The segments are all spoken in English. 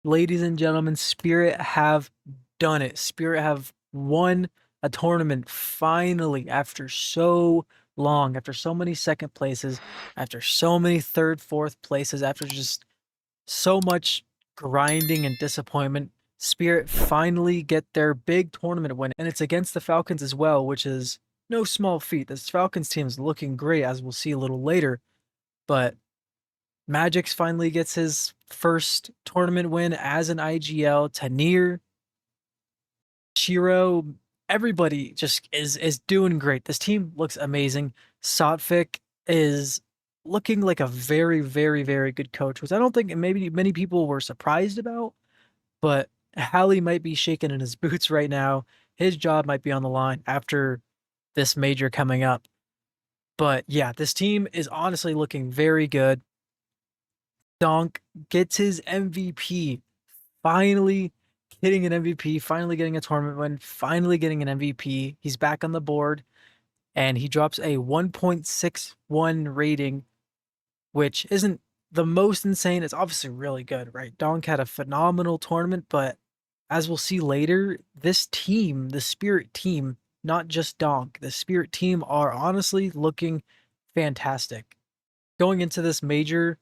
Ladies and gentlemen, Spirit have done it. Spirit have won a tournament finally after so long, after so many second places, after so many third, fourth places, after just so much grinding and disappointment. Spirit finally get their big tournament win, and it's against the Falcons as well, which is no small feat. This Falcons team is looking great, as we'll see a little later, but Magix finally gets his first tournament win as an IGL. Tanir, Shiro, everybody just is doing great. This team looks amazing. Sotfik is looking like a very, very, very good coach, which I don't think maybe many people were surprised about, but Hally might be shaking in his boots right now. His job might be on the line after this major coming up. But yeah, this team is honestly looking very good. Donk gets his MVP. Finally getting an MVP, finally getting a tournament win, finally getting an MVP. He's back on the board and he drops a 1.61 rating, which isn't the most insane. It's obviously really good, right? Donk had a phenomenal tournament, but as we'll see later, this team, the Spirit team, not just Donk, the Spirit team are honestly looking fantastic. Going into this major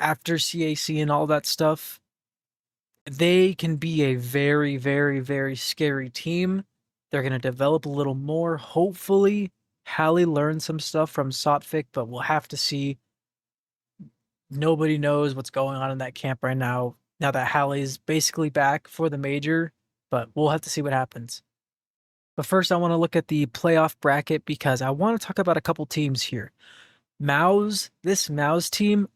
after CAC and all that stuff, they can be a very, very, very scary team. They're going to develop a little more. Hopefully, Hally learns some stuff from Sotfik, but we'll have to see. Nobody knows what's going on in that camp right now that Hally's basically back for the major, but we'll have to see what happens. But first, I want to look at the playoff bracket because I want to talk about a couple teams here. This Mouse team,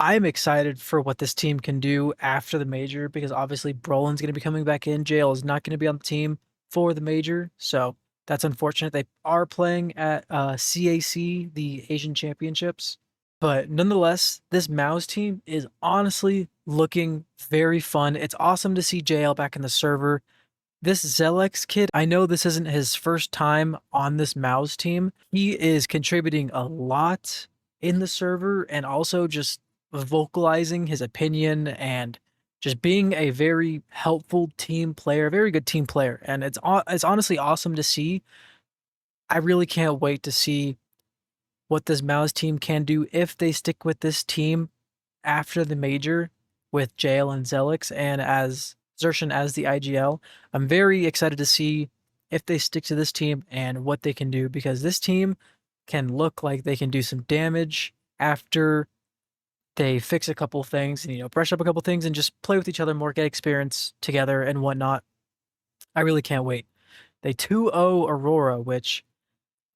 I'm excited for what this team can do after the major because obviously Brolin's going to be coming back in. JL is not going to be on the team for the major, so that's unfortunate. They are playing at CAC, the Asian Championships, but nonetheless, this Mouse team is honestly looking very fun. It's awesome to see JL back in the server. This Zelex kid, I know this isn't his first time on this Mouse team. He is contributing a lot in the server and also just vocalizing his opinion and just being a very helpful team player, very good team player. And it's honestly awesome to see. I really can't wait to see what this Mouse team can do if they stick with this team after the major with Jail and Zelix and as Zershin as the IGL. I'm very excited to see if they stick to this team and what they can do because this team can look like they can do some damage after they fix a couple things and brush up a couple things and just play with each other more, get experience together and whatnot. I really can't wait. They 2-0 Aurora, which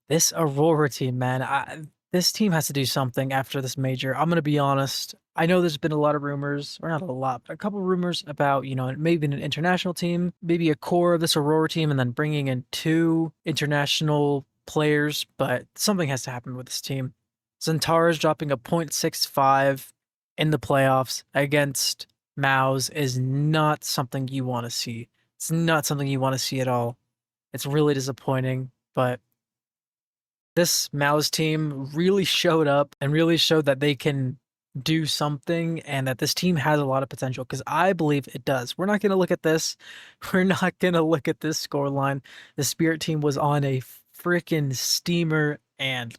this Aurora team, man, this team has to do something after this major. I'm gonna be honest. I know there's been a lot of rumors, or not a lot, but a couple rumors about, maybe an international team, maybe a core of this Aurora team, and then bringing in two international players. But something has to happen with this team. Zantara's dropping a 0.65 in the playoffs against Maus is not something you want to see. It's not something you want to see at all. It's really disappointing, but this Maus team really showed up and really showed that they can do something and that this team has a lot of potential because I believe it does. We're not going to look at this. We're not going to look at this scoreline. The Spirit team was on a freaking steamer and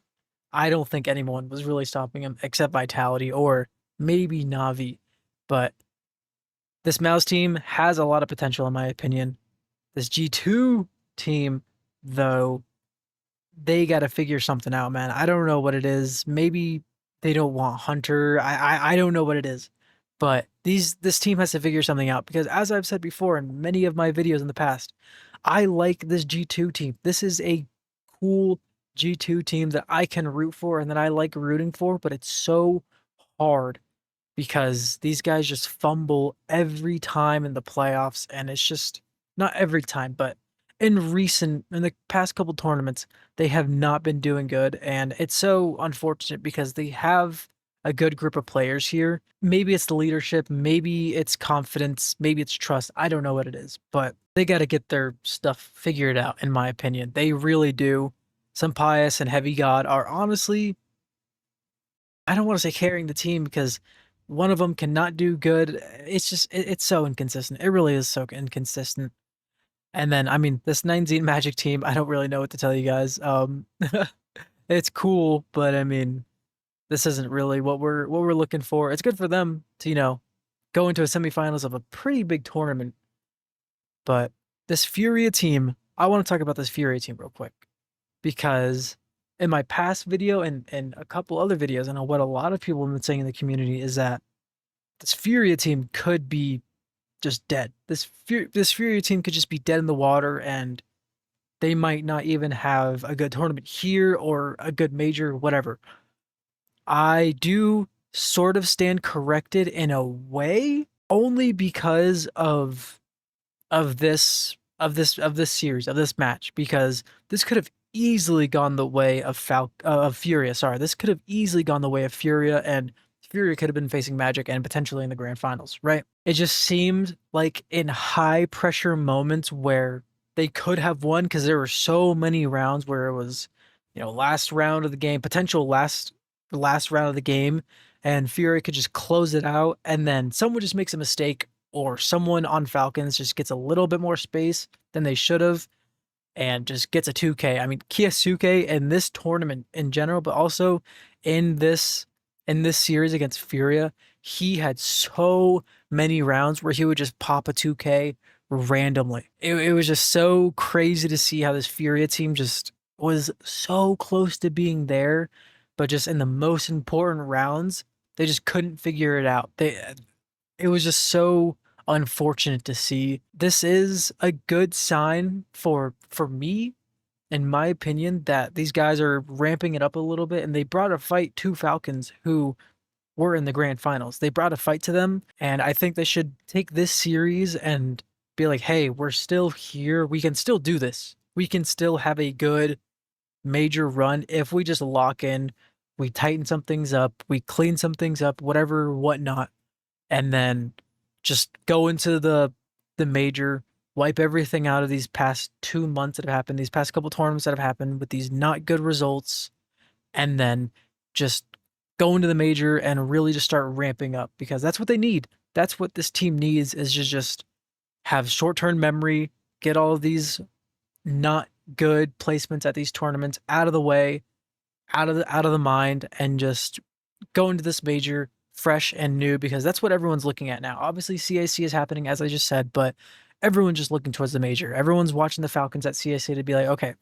I don't think anyone was really stopping him except Vitality or maybe Navi. But this Mouse team has a lot of potential in my opinion. This G2 team, though, they got to figure something out, man. I don't know what it is. Maybe they don't want Hunter. I don't know what it is. But this team has to figure something out because as I've said before in many of my videos in the past, I like this G2 team. This is a cool G2 team that I can root for and that I like rooting for, but it's so hard because these guys just fumble every time in the playoffs and it's just not every time, but in the past couple tournaments, they have not been doing good and it's so unfortunate because they have a good group of players here. Maybe it's the leadership, maybe it's confidence, maybe it's trust. I don't know what it is, but they got to get their stuff figured out in my opinion. They really do. Pious and Heavy God are honestly, I don't want to say carrying the team because one of them cannot do good. It's just it's so inconsistent. It really is so inconsistent. And then I mean this 19 Magic team, I don't really know what to tell you guys. It's cool, but I mean this isn't really what we're looking for. It's good for them to, go into a semifinals of a pretty big tournament. But this Furia team, I want to talk about this Furia team real quick because in my past video and a couple other videos, I know what a lot of people have been saying in the community is that this Furia team could be just dead. This Furia team could just be dead in the water, and they might not even have a good tournament here or a good major, whatever. I do sort of stand corrected in a way, only because of this series, of this match, because this could have easily gone the way of Furia. Sorry, this could have easily gone the way of Furia, and Furia could have been facing Magic and potentially in the grand finals, right? It just seemed like in high pressure moments where they could have won because there were so many rounds where it was, last round of the game, potential last round of the game, and Fury could just close it out, and then someone just makes a mistake, or someone on Falcons just gets a little bit more space than they should have, and just gets a 2K. I mean, Kiyosuke in this tournament in general, but also in this series against Furia, he had so many rounds where he would just pop a 2K randomly. It was just so crazy to see how this Furia team just was so close to being there, but just in the most important rounds, they just couldn't figure it out. It was just so unfortunate to see. This is a good sign for me, in my opinion, that these guys are ramping it up a little bit, and they brought a fight to Falcons who were in the grand finals. They brought a fight to them, and I think they should take this series and be like, "Hey, we're still here. We can still do this. We can still have a good major run if we just lock in, we tighten some things up, we clean some things up, whatever, whatnot, and then just go into the major, wipe everything out of these past 2 months that have happened, these past couple tournaments that have happened with these not good results, and then just go into the major and really just start ramping up because that's what they need. That's what this team needs is just have short-term memory, get all of these not good placements at these tournaments out of the way, out of the mind, and just go into this major fresh and new because that's what everyone's looking at now. Obviously, CAC is happening, as I just said, but everyone's just looking towards the major. Everyone's watching the Falcons at CAC to be like, okay,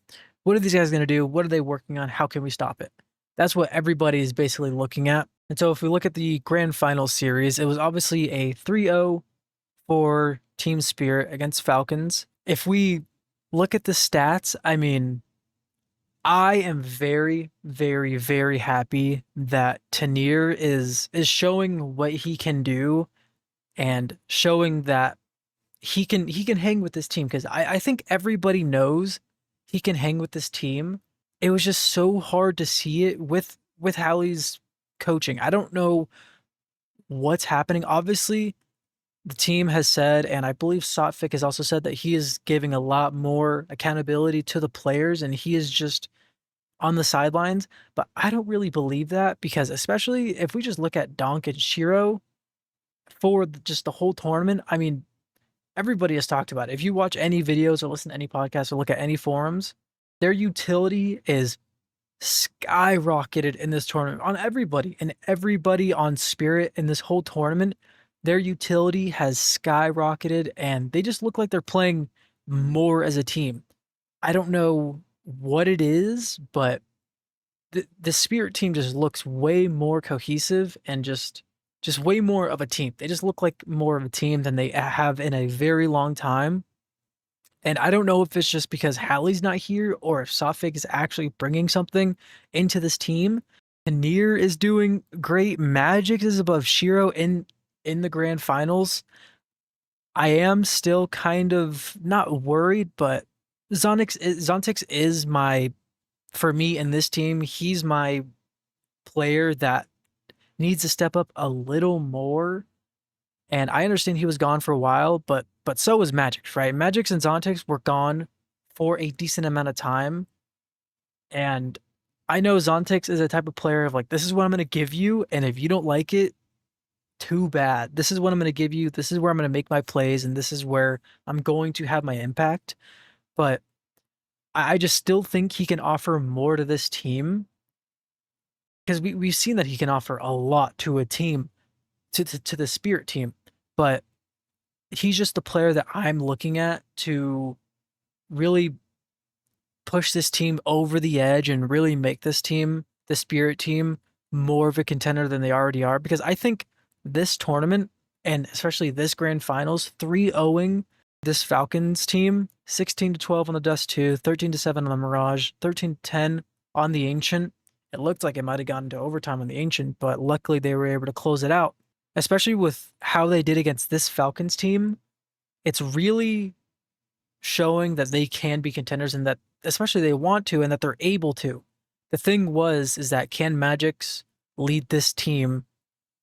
what are these guys going to do? What are they working on? How can we stop it? That's what everybody is basically looking at. And so if we look at the grand final series, it was obviously a 3-0 for Team Spirit against Falcons. If we look at the stats, I mean, I am very, very, very happy that Tanir is showing what he can do and showing that he can hang with this team because I think everybody knows he can hang with this team. It was just so hard to see it with Hally's coaching. I don't know what's happening. Obviously, the team has said, and I believe Sotfik has also said that he is giving a lot more accountability to the players, and he is just on the sidelines. But I don't really believe that because, especially if we just look at Donk and Shiro for just the whole tournament, I mean, everybody has talked about it. If you watch any videos or listen to any podcasts or look at any forums, their utility is skyrocketed in this tournament on everybody, and everybody on Spirit in this whole tournament. Their utility has skyrocketed, and they just look like they're playing more as a team. I don't know what it is, but the Spirit team just looks way more cohesive and just way more of a team. They just look like more of a team than they have in a very long time. And I don't know if it's just because Hally's not here or if Safik is actually bringing something into this team. Anir is doing great. Magic is above Shiro in the grand finals. I am still kind of not worried, but Zontix is my, for me in this team, he's my player that needs to step up a little more. And I understand he was gone for a while, but so was Magix, right? Magix and Zontix were gone for a decent amount of time. And I know Zontix is a type of player of like, this is what I'm going to give you. And if you don't like it, too bad. This is what I'm going to give you. This is where I'm going to make my plays, and this is where I'm going to have my impact. But I just still think he can offer more to this team because we've seen that he can offer a lot to a team, to the Spirit team. But he's just the player that I'm looking at to really push this team over the edge and really make this team, the Spirit team, more of a contender than they already are. Because I think this tournament, and especially this grand finals, 3-0ing this Falcons team, 16-12 on the Dust 2, 13-7 on the Mirage, 13-10 on the Ancient. It looked like it might have gone to overtime on the Ancient, but luckily they were able to close it out. Especially with how they did against this Falcons team, it's really showing that they can be contenders and that especially they want to and that they're able to. The thing is that can Magix lead this team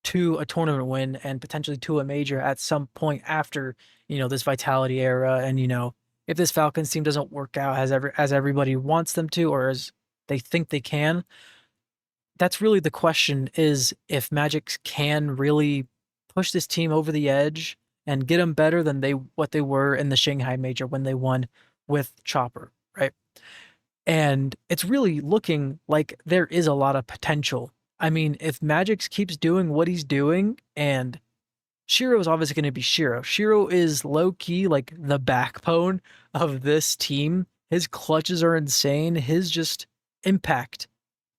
to a tournament win and potentially to a major at some point after, this Vitality era, and if this Falcons team doesn't work out as everybody wants them to or as they think they can, that's really the question, is if Magix can really push this team over the edge and get them better than what they were in the Shanghai major when they won with Chopper, right? And it's really looking like there is a lot of potential. I mean, if Magix keeps doing what he's doing, and Shiro is obviously going to be Shiro. Shiro is low key like the backbone of this team. His clutches are insane. His just impact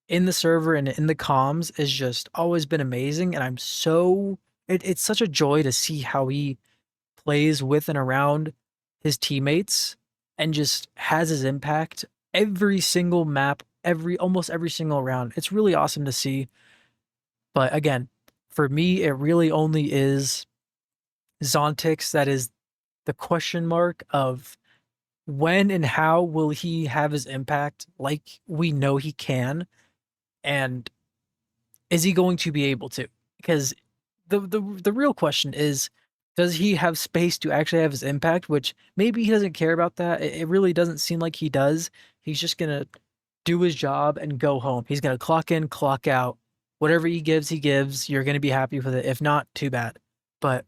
in the server and in the comms has just always been amazing. And it's such a joy to see how he plays with and around his teammates and just has his impact every single map, almost every single round. It's really awesome to see. But again, for me, it really only is Zontix that is the question mark of when and how will he have his impact like we know he can, and is he going to be able to? Because the real question is, does he have space to actually have his impact? Which maybe he doesn't care about that. It really doesn't seem like he does. He's just gonna do his job and go home. He's gonna clock in, clock out. Whatever he gives, he gives. You're gonna be happy with it. If not, too bad. But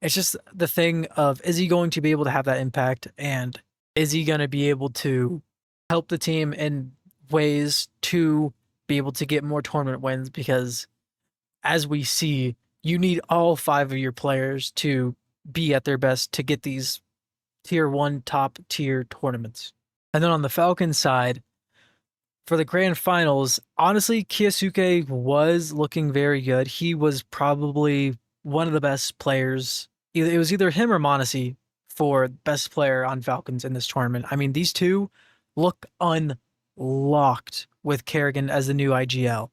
it's just the thing of, is he going to be able to have that impact, and is he going to be able to help the team in ways to be able to get more tournament wins? Because as we see, you need all 5 of your players to be at their best to get these tier 1 top tier tournaments. And then on the Falcons side, for the grand finals, honestly, Kiyosuke was looking very good. He was probably one of the best players. It was either him or Monesi for best player on Falcons in this tournament. I mean, these two look unlocked with Kerrigan as the new IGL.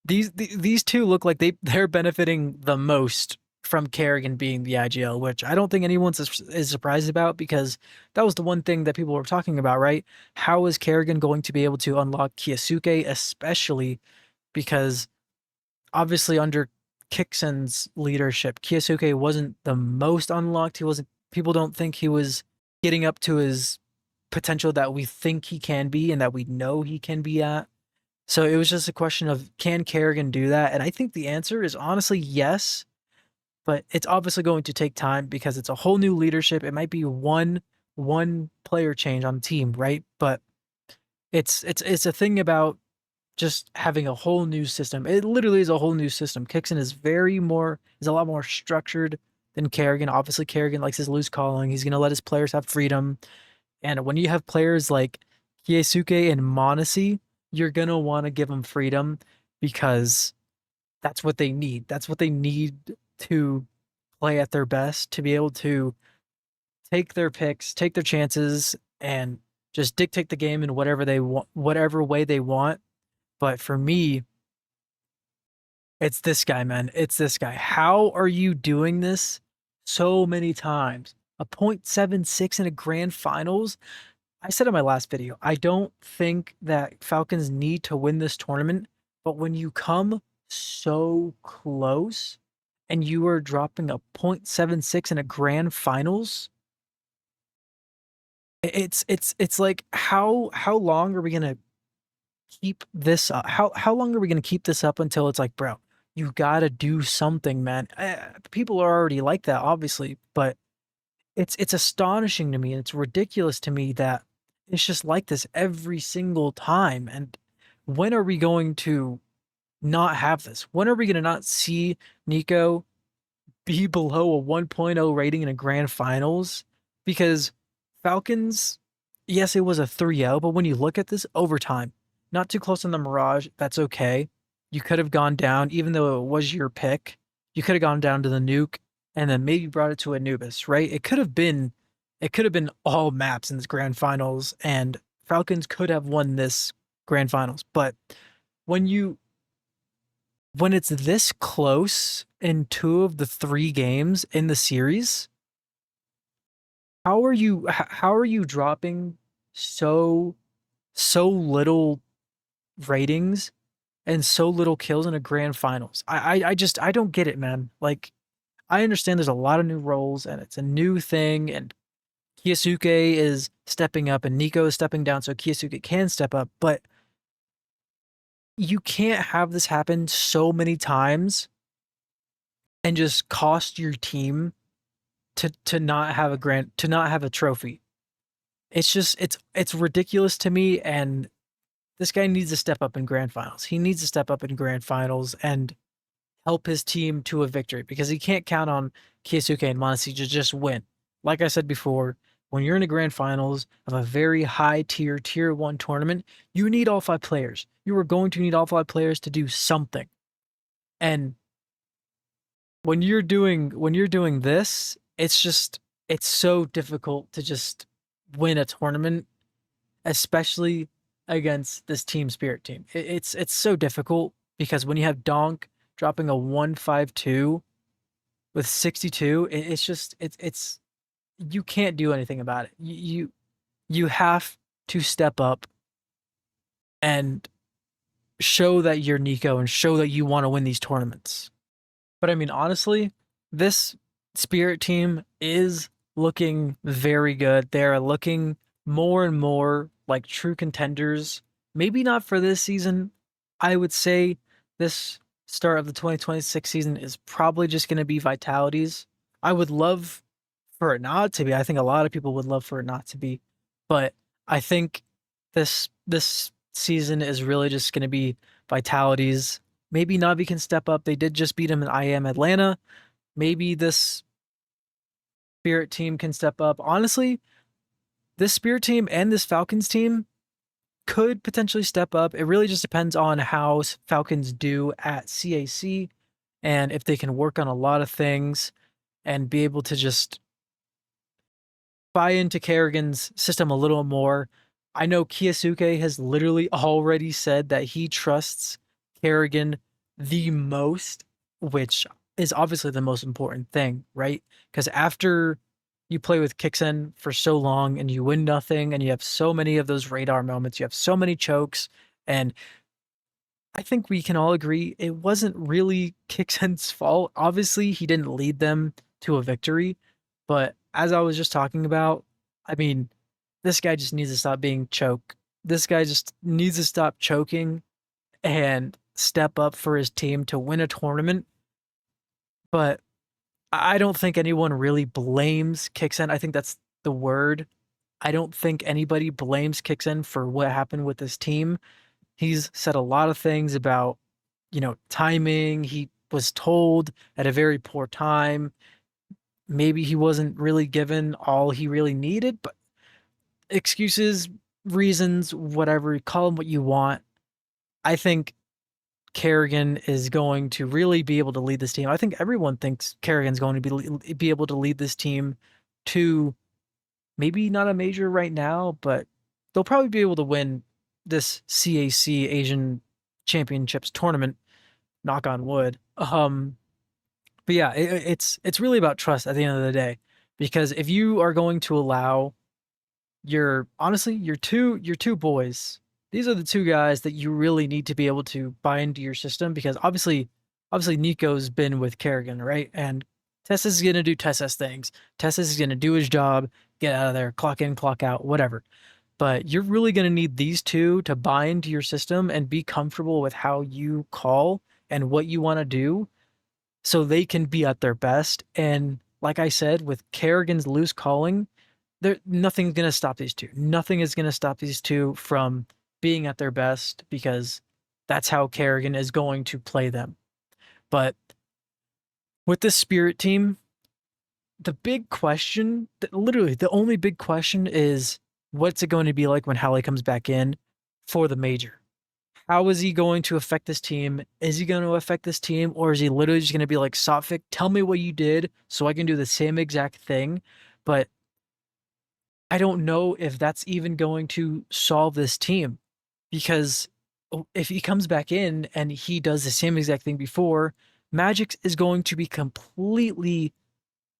These two look like they're benefiting the most from Kerrigan being the IGL, which I don't think anyone is surprised about, because that was the one thing that people were talking about, right? How is Kerrigan going to be able to unlock Kiyosuke, especially because obviously under Kixon's leadership, Kiyosuke wasn't the most unlocked. He wasn't. People don't think he was getting up to his potential that we think he can be and that we know he can be at. So it was just a question of, can Kerrigan do that? And I think the answer is honestly yes, but it's obviously going to take time because it's a whole new leadership. It might be one player change on the team, right? But it's a thing about just having a whole new system. It literally is a whole new system. Kixon is a lot more structured than Kerrigan. Obviously, Kerrigan likes his loose calling. He's gonna let his players have freedom. And when you have players like Kiesuke and Monesi, you're gonna want to give them freedom because that's what they need. That's what they need to play at their best, to be able to take their picks, take their chances, and just dictate the game in whatever they want, whatever way they want. But for me, it's this guy, man. It's this guy. How are you doing this so many times? A 0.76 in a grand finals? I said in my last video, I don't think that Falcons need to win this tournament, but when you come so close and you are dropping a 0.76 in a grand finals, it's like, how long are we gonna keep this up? How long are we gonna keep this up until it's like, bro, you gotta do something, man. People are already like that, obviously, but it's astonishing to me and it's ridiculous to me that it's just like this every single time. And when are we going to not have this? When are we going to not see Nico be below a 1.0 rating in a grand finals? Because Falcons, yes, it was a 3-0, but when you look at this overtime, not too close on the Mirage, that's okay. You could have gone down, even though it was your pick. You could have gone down to the nuke and then maybe brought it to Anubis, right? It could have been all maps in this grand finals, and Falcons could have won this grand finals. But when you when it's this close in two of the three games in the series, how are you dropping so so little ratings and so little kills in a grand finals? I don't get it, man. Like, I understand there's a lot of new roles and it's a new thing, and Kiyosuke is stepping up and Nico is stepping down so Kiyosuke can step up, but you can't have this happen so many times and just cost your team to not have a trophy. It's just it's ridiculous to me, and this guy needs to step up in grand finals. He needs to step up in grand finals and help his team to a victory, because he can't count on Kiyosuke and Monesi to just win. Like I said before, when you're in the grand finals of a very high tier 1 tournament, you need all five players. You are going to need all five players to do something. And when you're doing this, it's so difficult to just win a tournament, especially against this team spirit team. It's so difficult because when you have Donk dropping a 152 with 62, it's just it's you can't do anything about it. You have to step up and show that you're Nico and show that you want to win these tournaments. But I mean, honestly, this Spirit team is looking very good. They're looking more and more like true contenders. Maybe not for this season. I would say this start of the 2026 season is probably just going to be Vitality's. I would love for it not to be. I think a lot of people would love for it not to be. But I think this season is really just going to be Vitality's. Maybe Navi can step up. They did just beat him in IAM Atlanta. Maybe this Spirit team can step up. Honestly, this Spirit team and this Falcons team could potentially step up. It really just depends on how Falcons do at CAC and if they can work on a lot of things and be able to just buy into Kerrigan's system a little more. I know Kiyosuke has literally already said that he trusts Kerrigan the most, which is obviously the most important thing, right? Because after you play with Kixen for so long and you win nothing and you have so many of those radar moments, you have so many chokes, and I think we can all agree it wasn't really Kixen's fault. Obviously, he didn't lead them to a victory, but as I was just talking about, I mean, this guy just needs to stop being choke. This guy just needs to stop choking and step up for his team to win a tournament. But I don't think anyone really blames Kixen. I think that's the word. I don't think anybody blames Kixen for what happened with this team. He's said a lot of things about, timing. He was told at a very poor time. Maybe he wasn't really given all he really needed, but excuses, reasons, whatever, call them what you want. I think Kerrigan is going to really be able to lead this team. I think everyone thinks Kerrigan's going to be able to lead this team to maybe not a major right now, but they'll probably be able to win this CAC Asian Championships tournament. Knock on wood. But yeah, it's really about trust at the end of the day, because if you are going to allow your two boys, these are the two guys that you really need to be able to buy into your system, because obviously Nico's been with Kerrigan, right? And Tess's is gonna do Tess's things. Tess's is gonna do his job, get out of there, clock in, clock out, whatever. But you're really gonna need these two to buy into your system and be comfortable with how you call and what you want to do so they can be at their best. And like I said, with Kerrigan's loose calling, there nothing's gonna stop these two. Nothing is gonna stop these two from being at their best because that's how Kerrigan is going to play them. But with this Spirit team, the big question, literally the only big question is what's it going to be like when Hally comes back in for the major? How is he going to affect this team? Is he going to affect this team, or is he literally just going to be like, Sotfik, tell me what you did so I can do the same exact thing? But I don't know if that's even going to solve this team because if he comes back in and he does the same exact thing before, Magix is going to be completely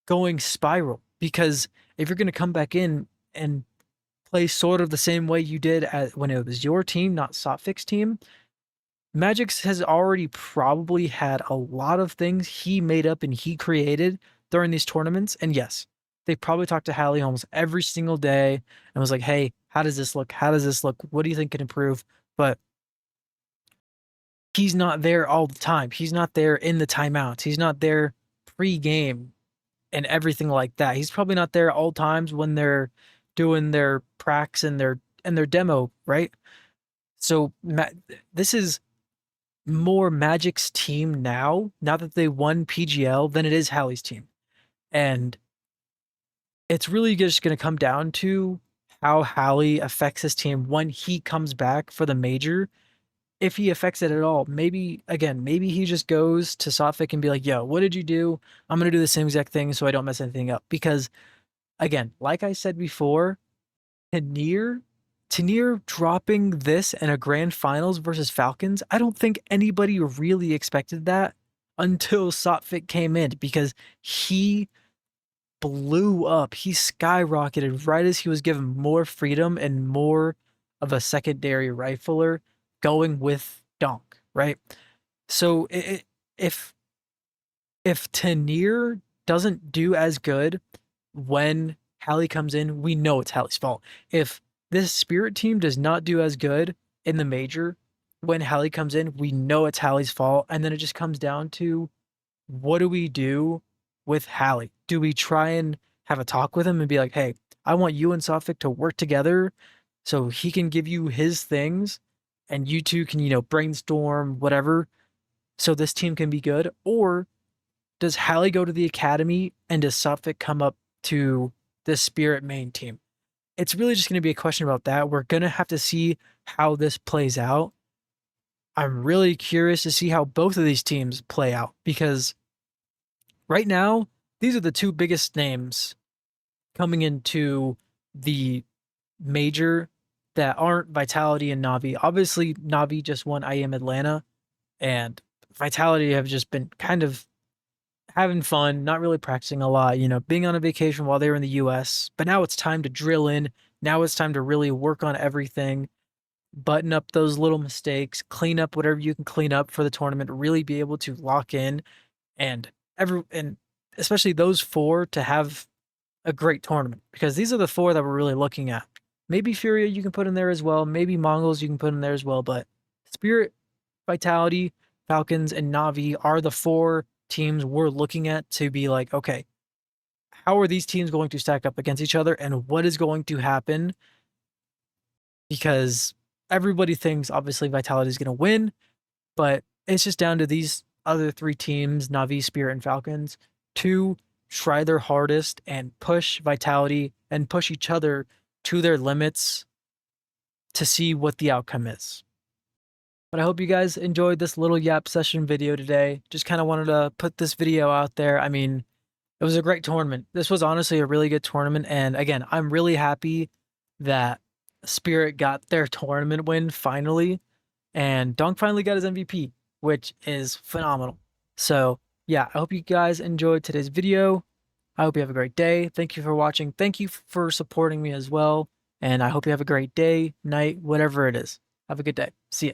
going spiral because if you're going to come back in and play sort of the same way you did when it was your team, not Sotfik's team, Magix has already probably had a lot of things he made up and he created during these tournaments. And yes, they probably talked to Hally almost every single day and was like, hey, how does this look? How does this look? What do you think can improve? But he's not there all the time. He's not there in the timeouts. He's not there pre-game and everything like that. He's probably not there all times when they're doing their pracs and their demo, right? So this is more Magic's team now that they won PGL, than it is Hally's team. And it's really just going to come down to how Hally affects his team when he comes back for the major. If he affects it at all, maybe he just goes to Sotfik and be like, yo, what did you do? I'm going to do the same exact thing so I don't mess anything up. Because again, like I said before, Tanier dropping this in a grand finals versus Falcons, I don't think anybody really expected that until Sotfik came in because he blew up. He skyrocketed right as he was given more freedom and more of a secondary rifler going with Donk, right? So if Tanier doesn't do as good when Hally comes in, we know it's Hally's fault. If this Spirit team does not do as good in the major when Hally comes in, we know it's Hally's fault. And then it just comes down to what do we do with Hally? Do we try and have a talk with him and be like, hey, I want you and Sotfik to work together so he can give you his things and you two can, brainstorm whatever so this team can be good? Or does Hally go to the academy and does Sotfik come up to the Spirit main team? It's really just going to be a question about that. We're going to have to see how this plays out. I'm really curious to see how both of these teams play out because right now, these are the two biggest names coming into the major that aren't Vitality and Navi. Obviously, Navi just won IEM Atlanta, and Vitality have just been kind of having fun, not really practicing a lot, being on a vacation while they were in the US. But now it's time to drill in. Now it's time to really work on everything, button up those little mistakes, clean up whatever you can clean up for the tournament, really be able to lock in and especially those four to have a great tournament because these are the four that we're really looking at. Maybe Furia you can put in there as well. Maybe Mongols you can put in there as well. But Spirit, Vitality, Falcons, and Navi are the four teams we're looking at to be like, okay, how are these teams going to stack up against each other and what is going to happen? Because everybody thinks obviously Vitality is going to win, but it's just down to these other three teams, Navi, Spirit, and Falcons, to try their hardest and push Vitality and push each other to their limits to see what the outcome is. But I hope you guys enjoyed this little Yap session video today. Just kind of wanted to put this video out there. I mean, it was a great tournament. This was honestly a really good tournament. And again, I'm really happy that Spirit got their tournament win finally. And Dunk finally got his MVP, which is phenomenal. So yeah, I hope you guys enjoyed today's video. I hope you have a great day. Thank you for watching. Thank you for supporting me as well. And I hope you have a great day, night, whatever it is. Have a good day. See ya.